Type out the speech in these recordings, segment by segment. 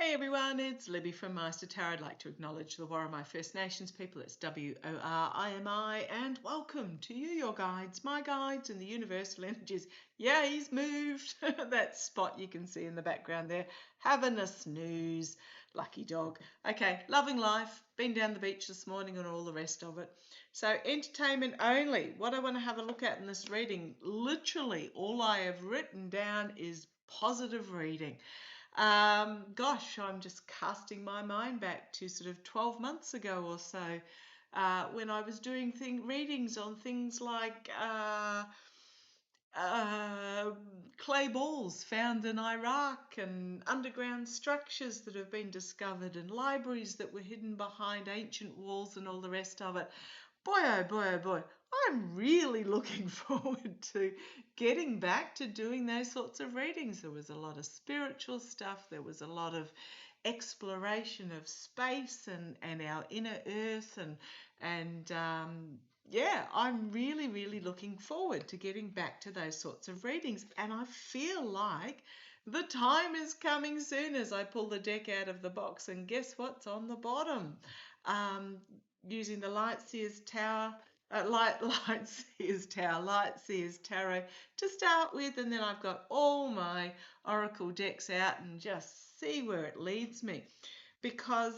Hey everyone, it's Libby from Maighstir Tarot. I'd like to acknowledge the Warramai First Nations people. It's W-O-R-I-M-I, and welcome to you, your guides, my guides, and the universal energies. Yeah, he's moved. That spot you can see in the background there, having a snooze. Lucky dog. Okay, loving life. Been down the beach this morning and all the rest of it. So entertainment only. What I want to have a look at in this reading, literally all I have written down is positive reading. Gosh, I'm just casting my mind back to sort of 12 months ago or so, when I was doing readings on things like clay balls found in Iraq and underground structures that have been discovered and libraries that were hidden behind ancient walls and all the rest of it. Boy, oh boy, oh boy, I'm really looking forward to getting back to doing those sorts of readings. There was a lot of spiritual stuff. There was a lot of exploration of space and our inner earth and yeah, I'm really, really looking forward to getting back to those sorts of readings. And I feel like the time is coming soon as I pull the deck out of the box. And guess what's on the bottom? Using the Lightseer's Tarot to start with, and then I've got all my Oracle decks out and just see where it leads me, because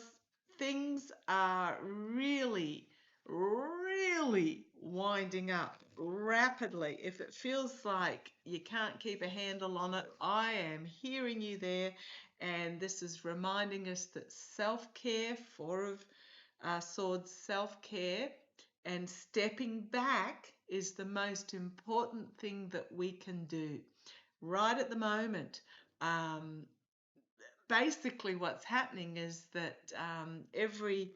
things are really, really winding up rapidly. If it feels like you can't keep a handle on it, I am hearing you there, and this is reminding us that self-care, Four of Swords, self-care and stepping back is the most important thing that we can do right at the moment. Basically what's happening is that every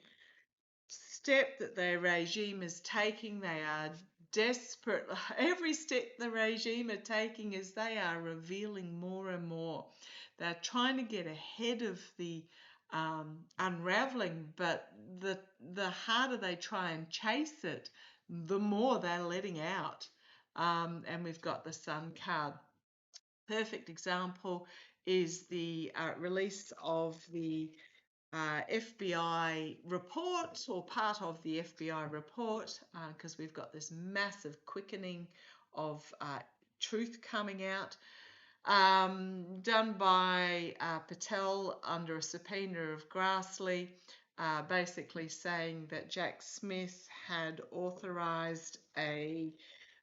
step that their regime is taking, they are desperate. Every step the regime are taking is they are revealing more and more. They're trying to get ahead of the unraveling, but the harder they try and chase it, the more they're letting out. And we've got the Sun card. Perfect example is the release of the FBI report, or part of the FBI report, because we've got this massive quickening of truth coming out, done by Patel under a subpoena of Grassley, basically saying that Jack Smith had authorized a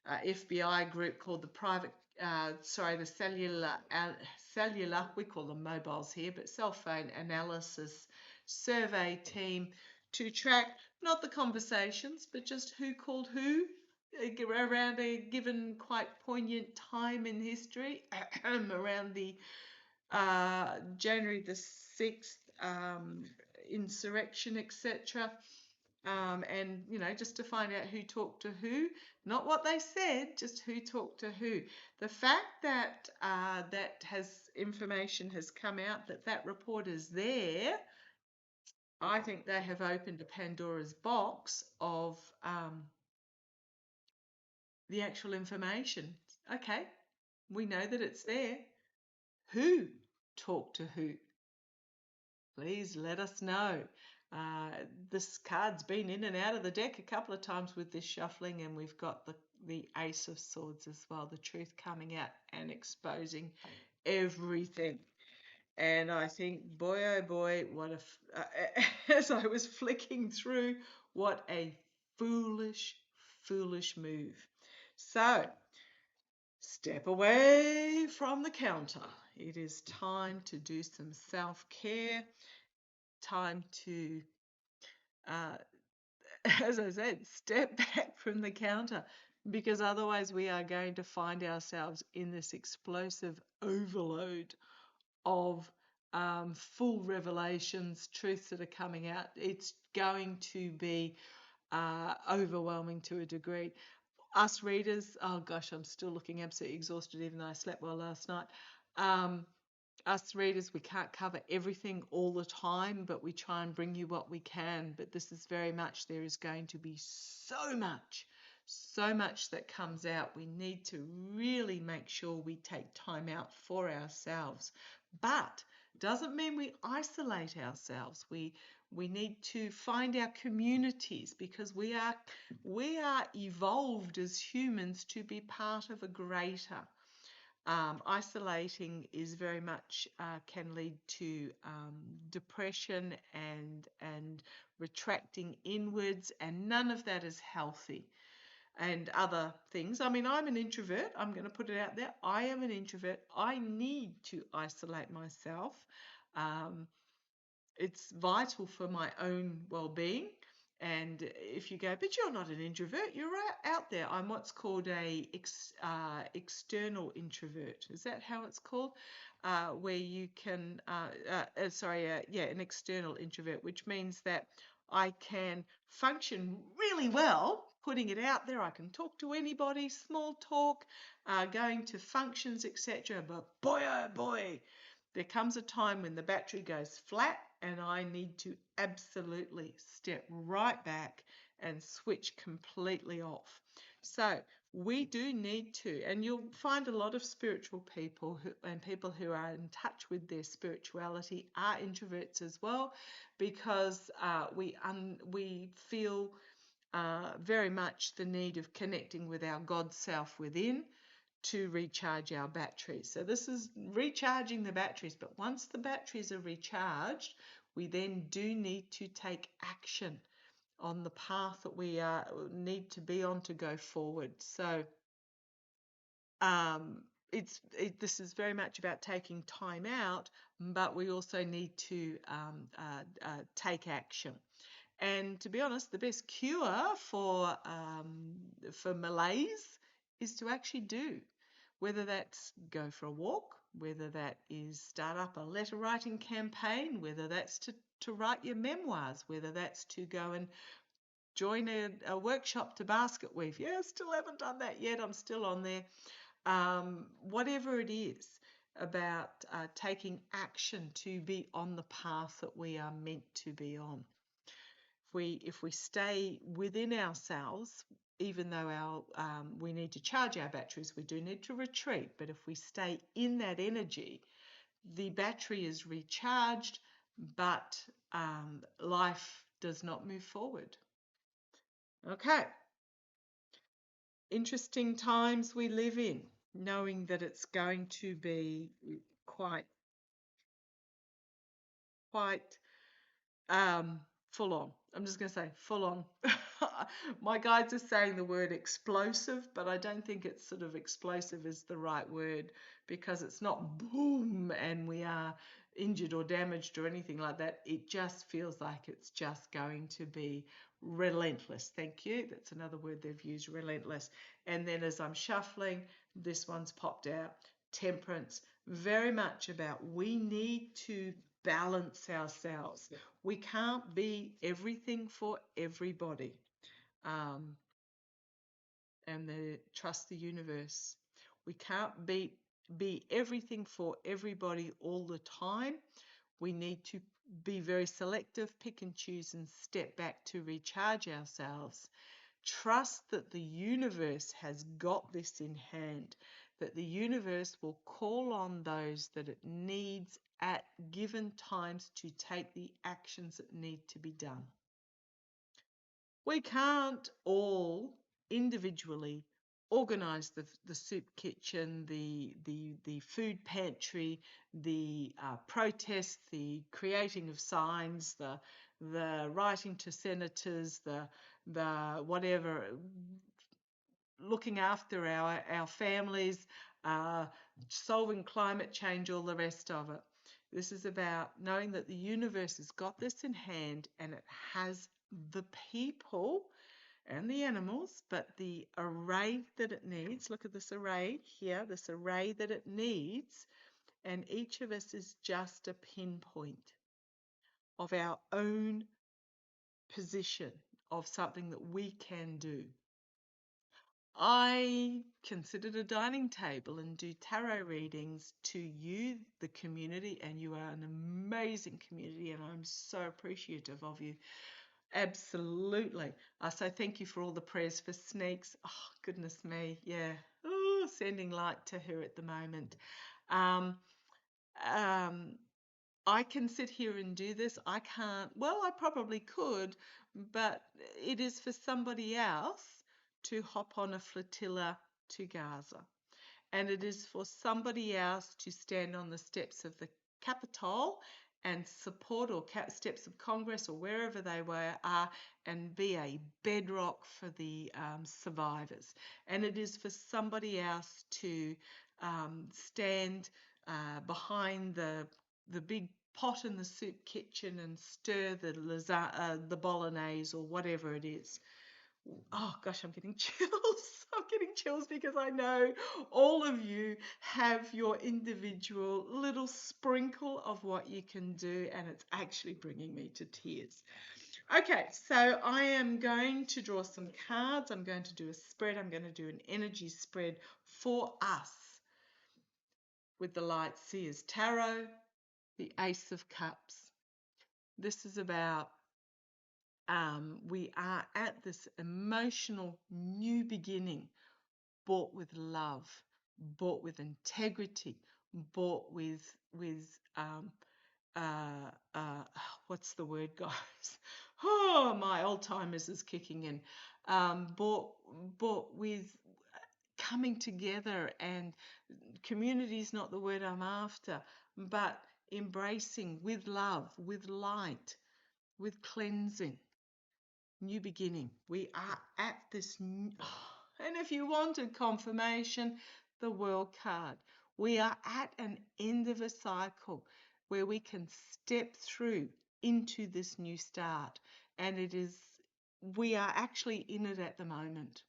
FBI group called the cellular, we call them mobiles here, but cell phone analysis survey team, to track not the conversations, but just who called who around a given quite poignant time in history, around the January the 6th insurrection, etc. And, you know, just to find out who talked to who, not what they said, just who talked to who. The fact that information has come out, that report is there, I think they have opened a Pandora's box of the actual information. Okay, we know that it's there. Who talked to who? Please let us know. This card's been in and out of the deck a couple of times with this shuffling, and we've got the Ace of Swords as well, the truth coming out and exposing everything. And I think, boy, oh boy, as I was flicking through, what a foolish, foolish move. So, step away from the counter. It is time to do some self-care, time to, as I said, step back from the counter, because otherwise we are going to find ourselves in this explosive overload of full revelations, truths that are coming out. It's going to be overwhelming to a degree. Us readers, oh gosh, I'm still looking absolutely exhausted even though I slept well last night. Us readers, we can't cover everything all the time, but we try and bring you what we can. But this is very much, there is going to be so much that comes out. We need to really make sure we take time out for ourselves. But Doesn't mean we isolate ourselves. We need to find our communities, because we are evolved as humans to be part of a greater. Isolating is very much can lead to depression and retracting inwards, and none of that is healthy. And other things. I mean, I'm an introvert. I'm going to put it out there. I am an introvert. I need to isolate myself. Um, it's vital for my own well-being. And if you go, but you're not an introvert, you're out there. I'm what's called a external introvert. Is that how it's called? Where you can, yeah, an external introvert, which means that I can function really well putting it out there. I can talk to anybody, small talk, going to functions, etc. But boy, oh boy, there comes a time when the battery goes flat and I need to absolutely step right back and switch completely off. So we do need to, and you'll find a lot of spiritual people and people who are in touch with their spirituality are introverts as well, because we feel very much the need of connecting with our God self within to recharge our batteries. So this is recharging the batteries, but once the batteries are recharged, we then do need to take action on the path that we need to be on to go forward. So this is very much about taking time out, but we also need to take action. And to be honest, the best cure for malaise is to actually do. Whether that's go for a walk, whether that is start up a letter writing campaign, whether that's to write your memoirs, whether that's to go and join a workshop to basket weave. Yeah, still haven't done that yet. I'm still on there. Whatever it is about taking action to be on the path that we are meant to be on. If we stay within ourselves, even though we need to charge our batteries, we do need to retreat. But if we stay in that energy, the battery is recharged, but life does not move forward. Okay. Interesting times we live in, knowing that it's going to be quite full on. I'm just going to say full on. My guides are saying the word explosive, but I don't think it's sort of explosive is the right word, because it's not boom and we are injured or damaged or anything like that. It just feels like it's just going to be relentless. Thank you. That's another word they've used, relentless. And then as I'm shuffling, this one's popped out, temperance. Very much about we need to balance ourselves. We can't be everything for everybody. And trust the universe. We can't be everything for everybody all the time. We need to be very selective, pick and choose, and step back to recharge ourselves. Trust that the universe has got this in hand, that the universe will call on those that it needs at given times to take the actions that need to be done. We can't all individually organise the soup kitchen, the food pantry, the protest, the creating of signs, the writing to senators, the whatever, looking after our families, solving climate change, all the rest of it. This is about knowing that the universe has got this in hand, and it has the people and the animals, but the array that it needs. Look at this array here, this array that it needs, and each of us is just a pinpoint of our own position of something that we can do. I considered a dining table and do tarot readings to you, the community, and you are an amazing community, and I'm so appreciative of you. Absolutely. So thank you for all the prayers for Sneaks. Oh, goodness me. Yeah. Ooh, sending light to her at the moment. Um, I can sit here and do this. I can't, well, I probably could, but it is for somebody else to hop on a flotilla to Gaza. And it is for somebody else to stand on the steps of the Capitol and support, or steps of Congress or wherever they are, and be a bedrock for the survivors. And it is for somebody else to stand behind the big pot in the soup kitchen and stir the bolognese or whatever it is. Oh gosh, I'm getting chills. I'm getting chills because I know all of you have your individual little sprinkle of what you can do, and it's actually bringing me to tears. Okay, so I am going to draw some cards. I'm going to do a spread. I'm going to do an energy spread for us with the Light Seers Tarot, the Ace of Cups. This is about we are at this emotional new beginning, bought with love, bought with integrity, bought with uh, uh, what's the word, guys? Oh, my Alzheimer's is kicking in. Bought with coming together, and community is not the word I'm after, but embracing with love, with light, with cleansing. New beginning. We are at this new, and if you wanted confirmation, the World card. We are at an end of a cycle where we can step through into this new start, and we are actually in it at the moment.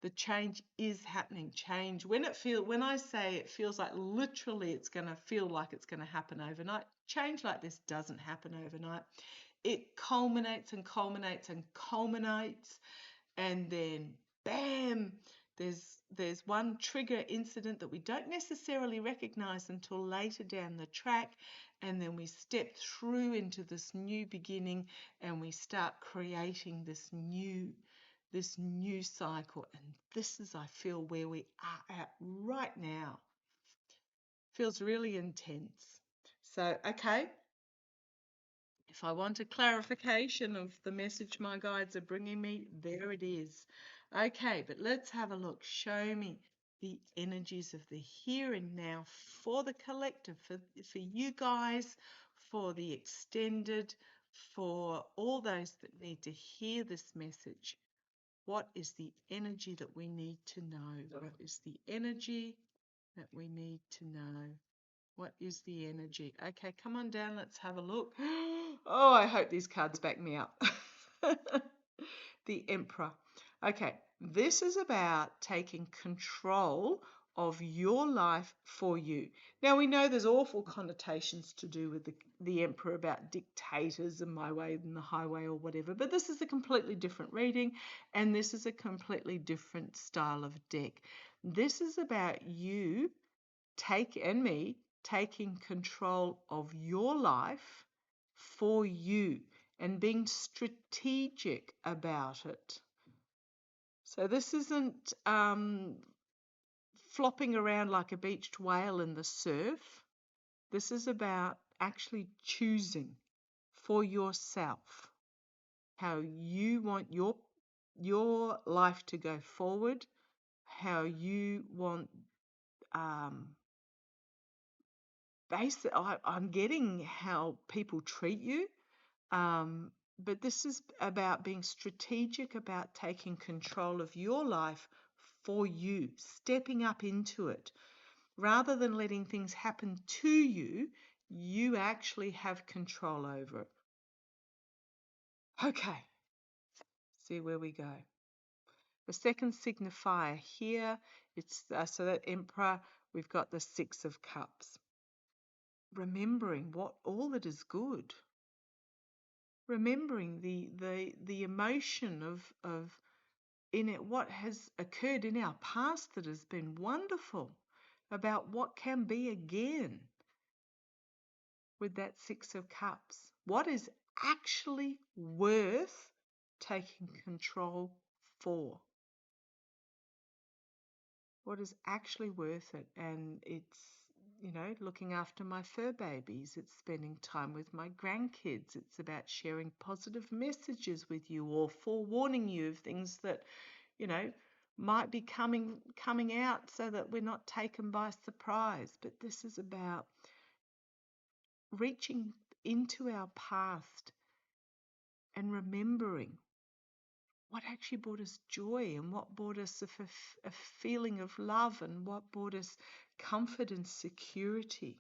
The change is happening. Change, when I say it feels like literally it's going to feel like it's going to happen overnight, change like this doesn't happen overnight. It culminates and culminates and culminates, and then bam, there's one trigger incident that we don't necessarily recognize until later down the track, and then we step through into this new beginning, and we start creating this new cycle. And this is, I feel, where we are at right now. Feels really intense. So, okay, if I want a clarification of the message my guides are bringing me, there it is. Okay, but let's have a look. Show me the energies of the here and now for the collective, for you guys, for the extended, for all those that need to hear this message. What is the energy that we need to know? What is the energy that we need to know? What is the energy? Okay, come on down. Let's have a look. Oh, I hope these cards back me up. The Emperor. Okay, this is about taking control of your life for you. Now, we know there's awful connotations to do with the Emperor about dictators and my way and the highway or whatever, but this is a completely different reading, and this is a completely different style of deck. This is about you and me taking control of your life for you and being strategic about it. So this isn't flopping around like a beached whale in the surf. This is about actually choosing for yourself how you want your life to go forward, how you want I'm getting how people treat you, but this is about being strategic about taking control of your life for you, stepping up into it. Rather than letting things happen to you, you actually have control over it. Okay, see where we go. The second signifier here, it's so that Emperor, we've got the Six of Cups. Remembering all that is good. Remembering the emotion of in it, what has occurred in our past that has been wonderful, about what can be again with that Six of Cups. What is actually worth taking control for? What is actually worth it? And it's looking after my fur babies. It's spending time with my grandkids. It's about sharing positive messages with you or forewarning you of things that, might be coming out so that we're not taken by surprise. But this is about reaching into our past and remembering what actually brought us joy and what brought us a feeling of love and what brought us comfort and security.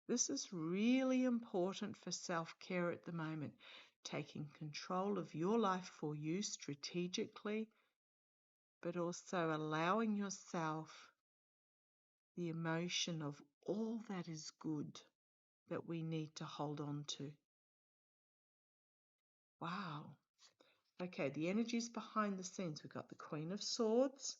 This is really important for self-care at the moment, taking control of your life for you strategically, but also allowing yourself the emotion of all that is good that we need to hold on to. Wow. Okay, the energies behind the scenes. We've got the Queen of Swords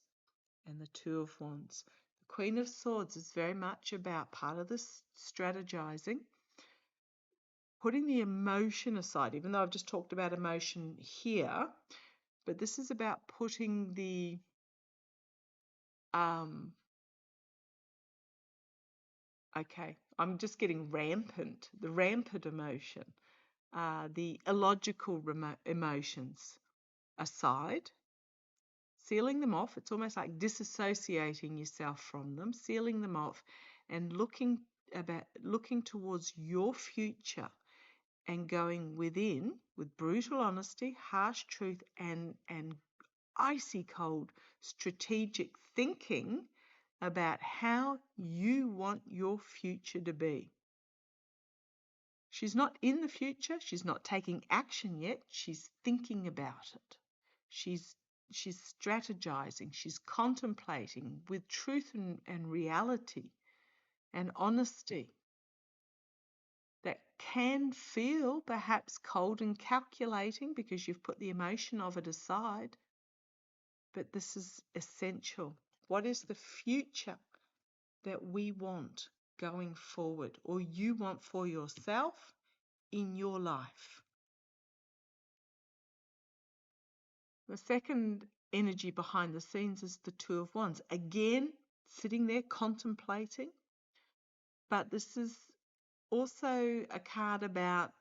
and the Two of Wands. The Queen of Swords is very much about part of this strategizing, putting the emotion aside, even though I've just talked about emotion here, but this is about putting the I'm just getting the rampant emotion, the illogical emotions aside, sealing them off. It's almost like disassociating yourself from them, sealing them off, and looking towards your future and going within with brutal honesty, harsh truth, and icy cold strategic thinking about how you want your future to be. She's not in the future. She's not taking action yet. She's thinking about it. She's strategizing. She's contemplating with truth and reality and honesty that can feel perhaps cold and calculating because you've put the emotion of it aside. But this is essential. What is the future that we want going forward, or you want for yourself in your life? The second energy behind the scenes is the Two of Wands. Again, sitting there contemplating. But this is also a card about,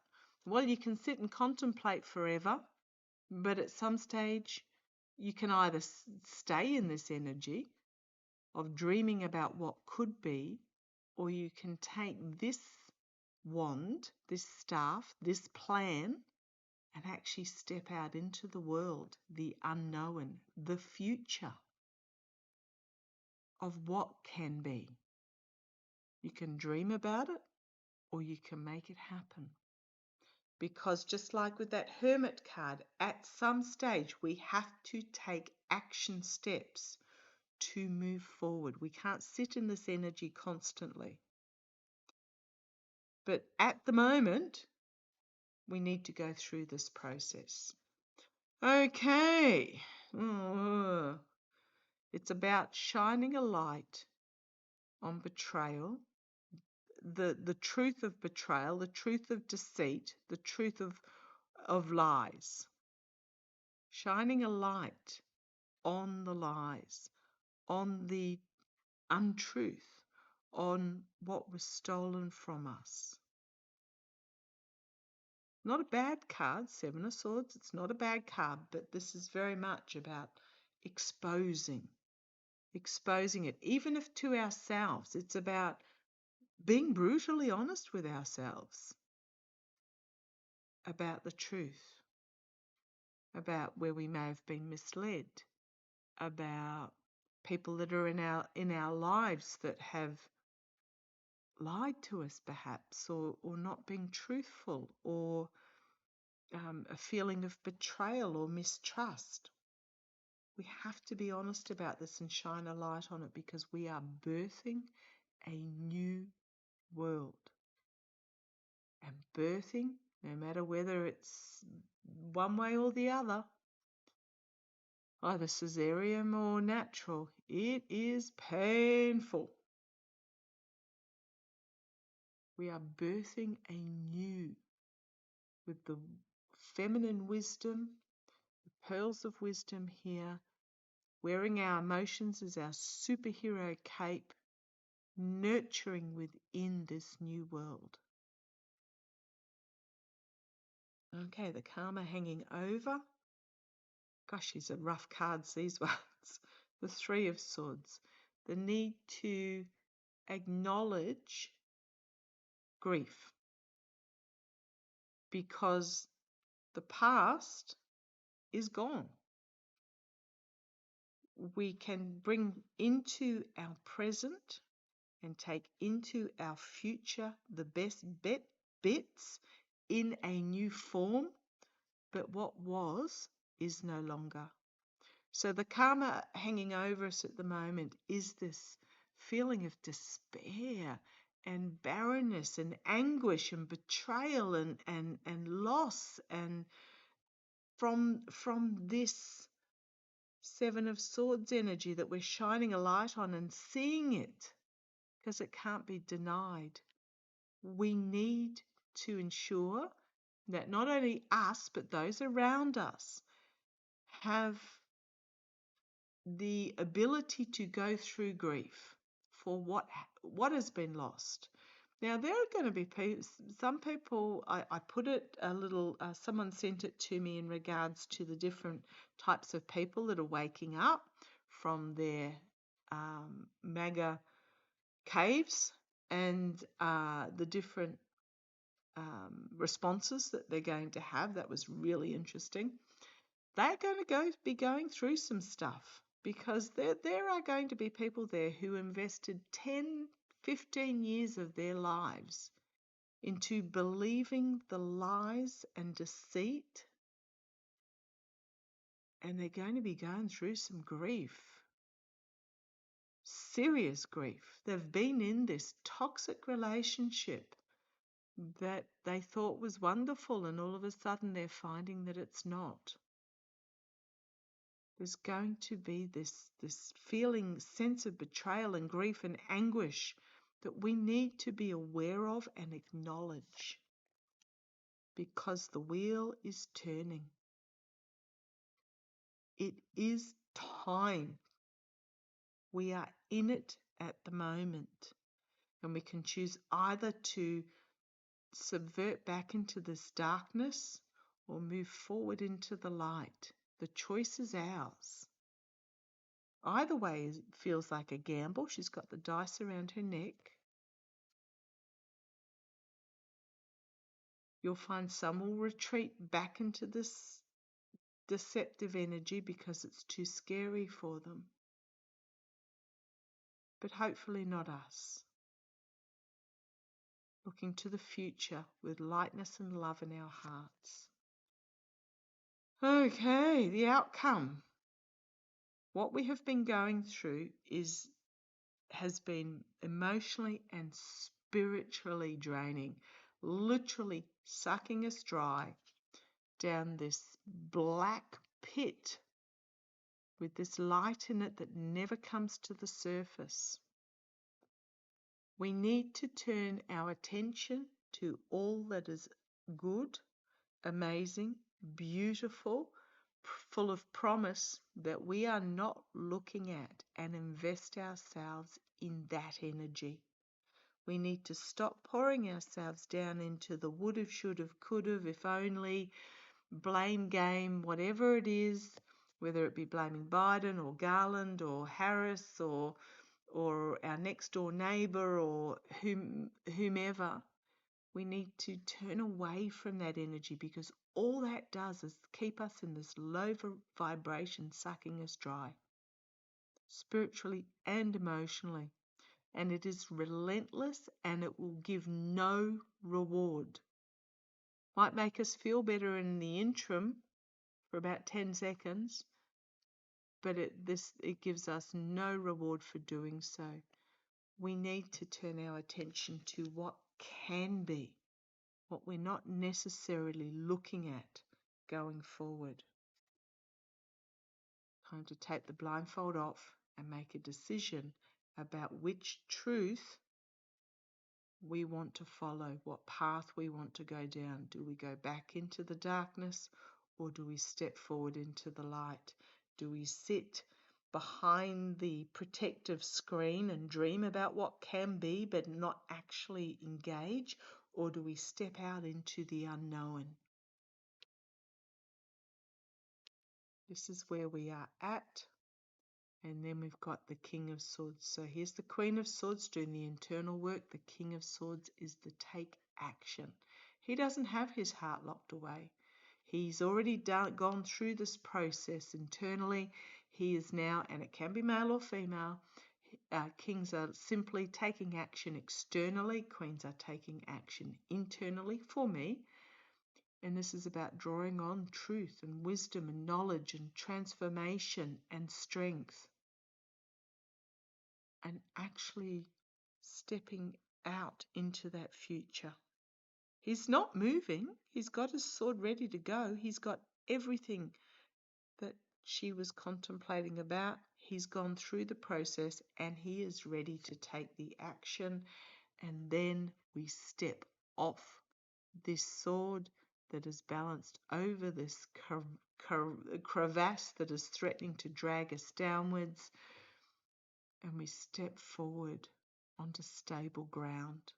well, you can sit and contemplate forever, but at some stage you can either stay in this energy of dreaming about what could be, or you can take this wand, this staff, this plan, and actually step out into the world, the unknown, the future of what can be. You can dream about it, or you can make it happen. Because just like with that Hermit card, at some stage we have to take action steps to move forward. We can't sit in this energy constantly. But at the moment, we need to go through this process. Okay. It's about shining a light on betrayal, the truth of betrayal, the truth of deceit, the truth of lies. Shining a light on the lies, on the untruth, on what was stolen from us. Not a bad card, Seven of Swords. It's not a bad card, but this is very much about exposing it, even if to ourselves. It's about being brutally honest with ourselves about the truth, about where we may have been misled, about people that are in our lives that have lied to us perhaps, or not being truthful, or a feeling of betrayal or mistrust. We have to be honest about this and shine a light on it, because we are birthing a new world. And birthing, no matter whether it's one way or the other, either cesarean or natural, it is painful. We are birthing a new, with the feminine wisdom, the pearls of wisdom here, wearing our emotions as our superhero cape, nurturing within this new world. Okay, the karma hanging over. Gosh, these are rough cards, these ones. The Three of Swords. The need to acknowledge grief, because the past is gone. We can bring into our present and take into our future the best bits in a new form, but what was is no longer. So the karma hanging over us at the moment is this feeling of despair and barrenness and anguish and betrayal and loss, and from this Seven of Swords energy that we're shining a light on and seeing it, because it can't be denied. We need to ensure that not only us, but those around us have the ability to go through grief for what has been lost. Now, there are going to be some people, I put it a little, someone sent it to me in regards to the different types of people that are waking up from their MAGA caves, and the different responses that they're going to have. That was really interesting. They're going to be going through some stuff, because there are going to be people there who invested 10, 15 years of their lives into believing the lies and deceit, and they're going to be going through some grief, serious grief. They've been in this toxic relationship that they thought was wonderful, and all of a sudden they're finding that it's not. There's going to be this feeling, sense of betrayal and grief and anguish that we need to be aware of and acknowledge, because the wheel is turning. It is time. We are in it at the moment, and we can choose either to subvert back into this darkness or move forward into the light. The choice is ours. Either way, it feels like a gamble. She's got the dice around her neck. You'll find some will retreat back into this deceptive energy because it's too scary for them. But hopefully not us. Looking to the future with lightness and love in our hearts. Okay, the outcome. What we have been going through has been emotionally and spiritually draining, literally sucking us dry down this black pit with this light in it that never comes to the surface. We need to turn our attention to all that is good, amazing, beautiful, full of promise that we are not looking at, and invest ourselves in that energy. We need to stop pouring ourselves down into the would've, should've, could've, if only, blame game, whatever it is, whether it be blaming Biden or Garland or Harris or our next door neighbour or whomever. We need to turn away from that energy, because all that does is keep us in this low vibration, sucking us dry, spiritually and emotionally. And it is relentless, and it will give no reward. Might make us feel better in the interim for about 10 seconds, but it gives us no reward for doing so. We need to turn our attention to what can be, what we're not necessarily looking at going forward. Time to take the blindfold off and make a decision about which truth we want to follow, what path we want to go down. Do we go back into the darkness, or do we step forward into the light? Do we sit behind the protective screen and dream about what can be but not actually engage? Or do we step out into the unknown? This is where we are at. And then we've got the King of Swords. So here's the Queen of Swords doing the internal work. The King of Swords is the take action. He doesn't have his heart locked away. He's already gone through this process internally. He is now, and it can be male or female, kings are simply taking action externally. Queens are taking action internally for me. And this is about drawing on truth and wisdom and knowledge and transformation and strength. And actually stepping out into that future. He's not moving. He's got his sword ready to go. He's got everything that she was contemplating about. He's gone through the process and he is ready to take the action. And then we step off this sword that is balanced over this crevasse that is threatening to drag us downwards. And we step forward onto stable ground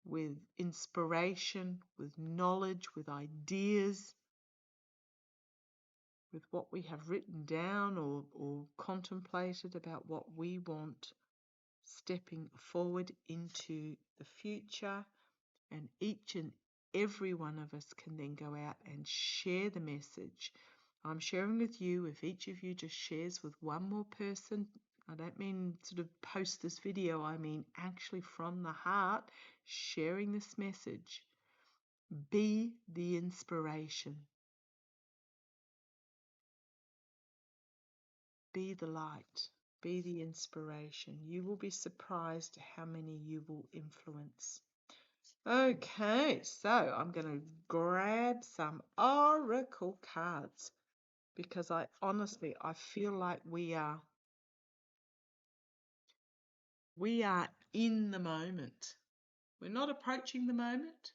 with inspiration, with knowledge, with ideas, with what we have written down or contemplated about what we want, stepping forward into the future. And each and every one of us can then go out and share the message. I'm sharing with you. If each of you just shares with one more person, I don't mean sort of post this video, I mean actually from the heart, sharing this message. Be the inspiration. Be the light. Be the inspiration. You will be surprised how many you will influence. Okay, so I'm going to grab some oracle cards because I feel like we are in the moment. We're not approaching the moment.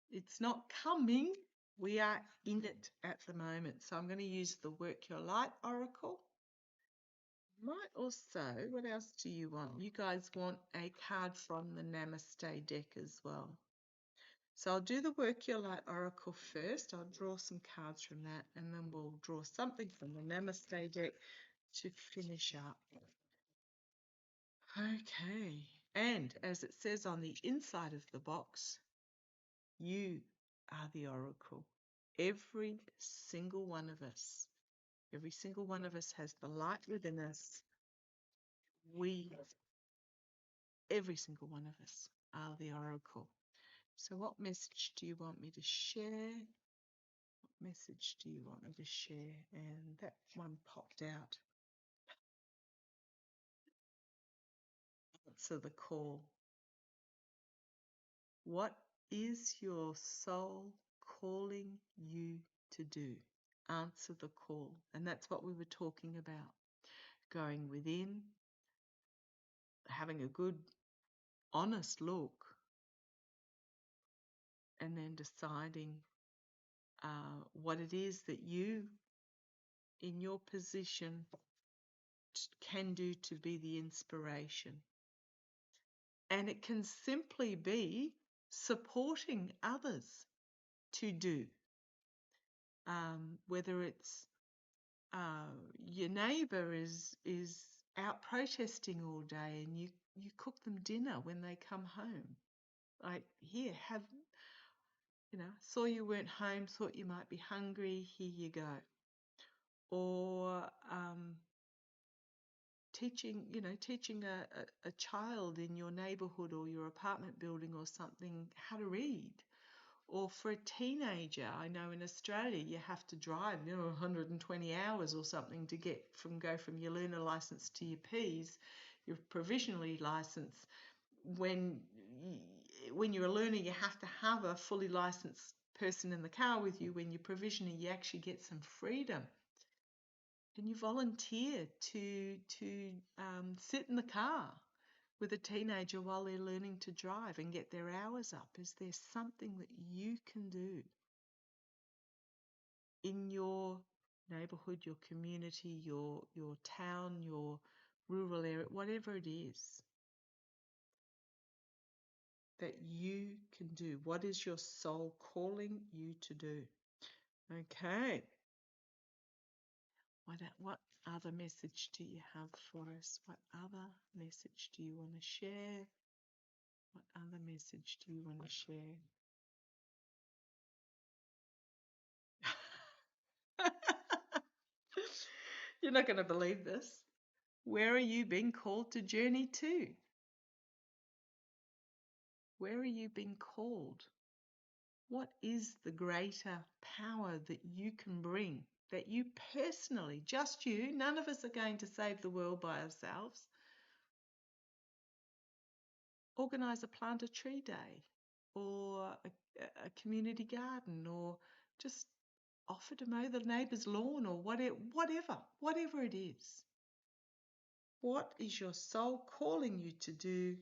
It's not coming. We are in it at the moment. So I'm going to use the Work Your Light oracle. Might also, what else do you want? You guys want a card from the Namaste deck as well. So I'll do the Work Your Light oracle first. I'll draw some cards from that and then we'll draw something from the Namaste deck to finish up. Okay, and as it says on the inside of the box, you are the oracle. Every single one of us. Every single one of us has the light within us. Every single one of us are the oracle. So what message do you want me to share? What message do you want me to share? And that one popped out. Answer the call. What is your soul calling you to do? Answer the call. And that's what we were talking about. Going within, having a good, honest look, and then deciding what it is that you, in your position, can do to be the inspiration. And it can simply be supporting others to do. Whether it's your neighbour is out protesting all day and you cook them dinner when they come home. Like, here, have, saw you weren't home, thought you might be hungry, here you go. Or teaching a child in your neighbourhood or your apartment building or something how to read. Or for a teenager, I know in Australia you have to drive 120 hours or something to go from your learner license to your Ps, your provisionally license. When you're a learner, you have to have a fully licensed person in the car with you. When you're provisionally, you actually get some freedom. And you volunteer to sit in the car with a teenager while they're learning to drive and get their hours up. Is there something that you can do in your neighborhood, your community, your town, your rural area, whatever it is that you can do. What is your soul calling you to do? Okay. What other message do you have for us? What other message do you want to share? What other message do you want to share? You're not going to believe this. Where are you being called to journey to? Where are you being called? What is the greater power that you can bring, that you personally, just you, none of us are going to save the world by ourselves. Organise a plant a tree day or a community garden, or just offer to mow the neighbour's lawn, or whatever it is. What is your soul calling you to do,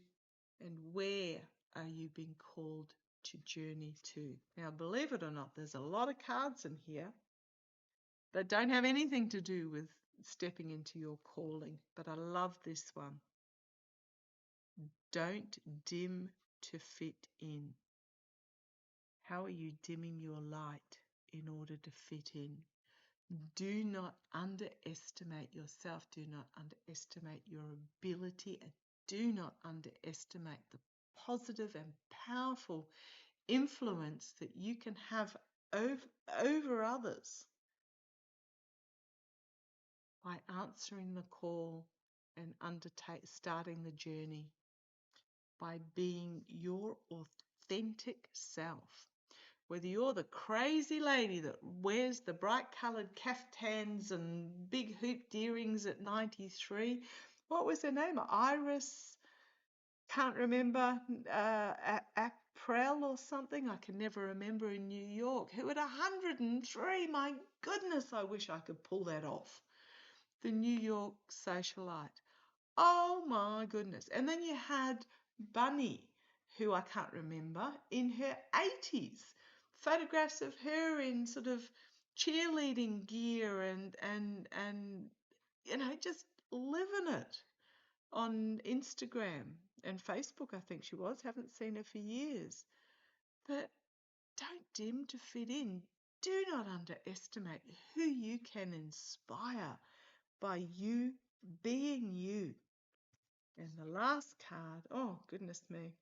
and where are you being called to journey to? Now, believe it or not, there's a lot of cards in here that don't have anything to do with stepping into your calling, but I love this one. Don't dim to fit in. How are you dimming your light in order to fit in? Do not underestimate yourself. Do not underestimate your ability, and do not underestimate the positive and powerful influence that you can have over others by answering the call and starting the journey, by being your authentic self. Whether you're the crazy lady that wears the bright coloured caftans and big hooped earrings at 93, what was her name? Iris, can't remember, April or something, I can never remember, in New York, who at 103, my goodness, I wish I could pull that off. The New York socialite. Oh my goodness. And then you had Bunny, who I can't remember, in her 80s. Photographs of her in sort of cheerleading gear and you know, just living it on Instagram and Facebook, I think she was. Haven't seen her for years. But don't dim to fit in. Do not underestimate who you can inspire by you being you. And the last card, oh goodness me,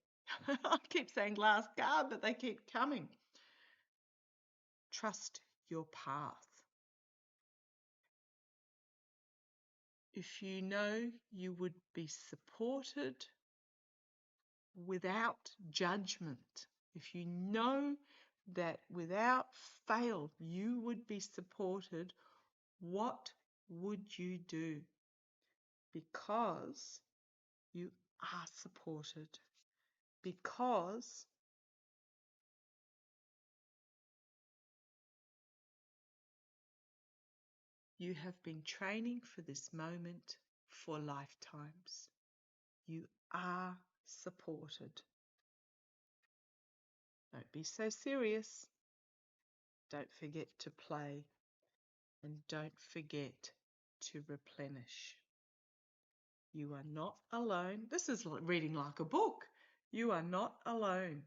I keep saying last card, but they keep coming. Trust your path. If you know you would be supported without judgment, if you know that without fail you would be supported, what would you do? Because you are supported. Because you have been training for this moment for lifetimes. You are supported. Don't be so serious. Don't forget to play. And don't forget to replenish. You are not alone. This is reading like a book. You are not alone.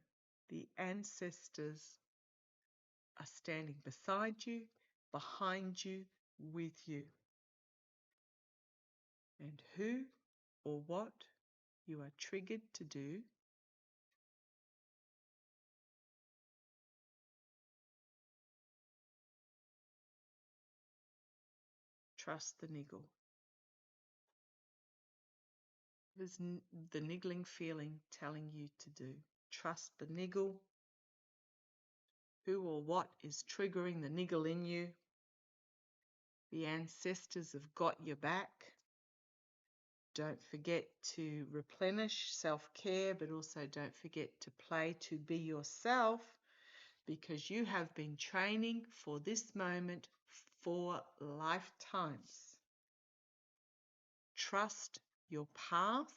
The ancestors are standing beside you, behind you, with you. And who or what you are triggered to do, trust the niggle. There's the niggling feeling telling you to do. Trust the niggle. Who or what is triggering the niggle in you? The ancestors have got your back. Don't forget to replenish, self-care, but also don't forget to play, to be yourself, because you have been training for this moment for lifetimes. Trust your path.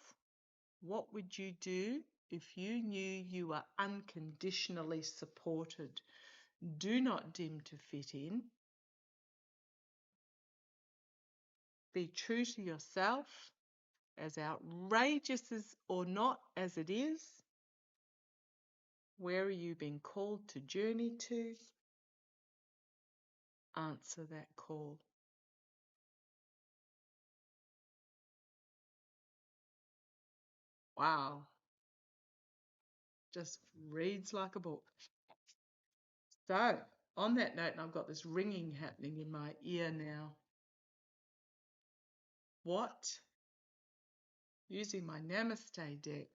What would you do if you knew you were unconditionally supported? Do not dim to fit in. Be true to yourself, as outrageous as or not as it is. Where are you being called to journey to? Answer that call. Wow. Just reads like a book. So, on that note, and I've got this ringing happening in my ear now. What? Using my Namaste deck.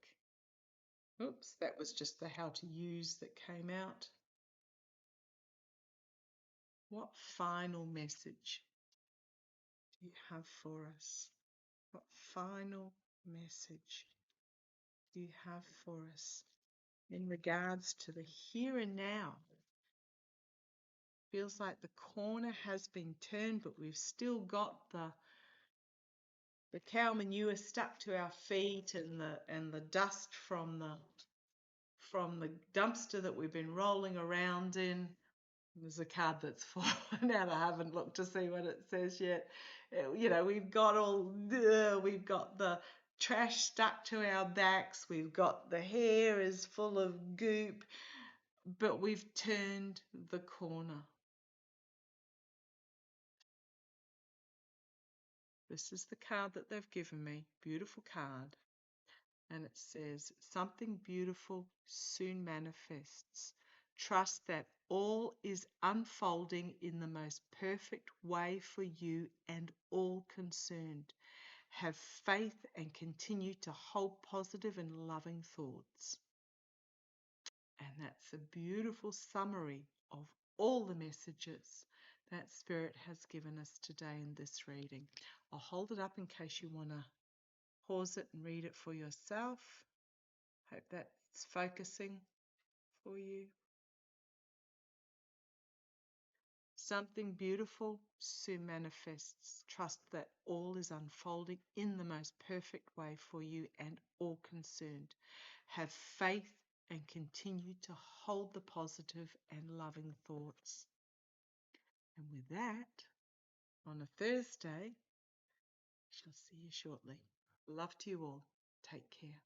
Oops, that was just the how to use that came out. What final message do you have for us? What final message do you have for us in regards to the here and now? Feels like the corner has been turned, but we've still got the cow manure stuck to our feet and the dust from the dumpster that we've been rolling around in. There's a card that's fallen out. I haven't looked to see what it says yet. We've got we've got the trash stuck to our backs. We've got the hair is full of goop, but we've turned the corner. This is the card that they've given me. Beautiful card. And it says, something beautiful soon manifests. Trust that all is unfolding in the most perfect way for you and all concerned. Have faith and continue to hold positive and loving thoughts. And that's a beautiful summary of all the messages that Spirit has given us today in this reading. I'll hold it up in case you want to pause it and read it for yourself. Hope that's focusing for you. Something beautiful soon manifests. Trust that all is unfolding in the most perfect way for you and all concerned. Have faith and continue to hold the positive and loving thoughts. And with that, on a Thursday, I shall see you shortly. Love to you all. Take care.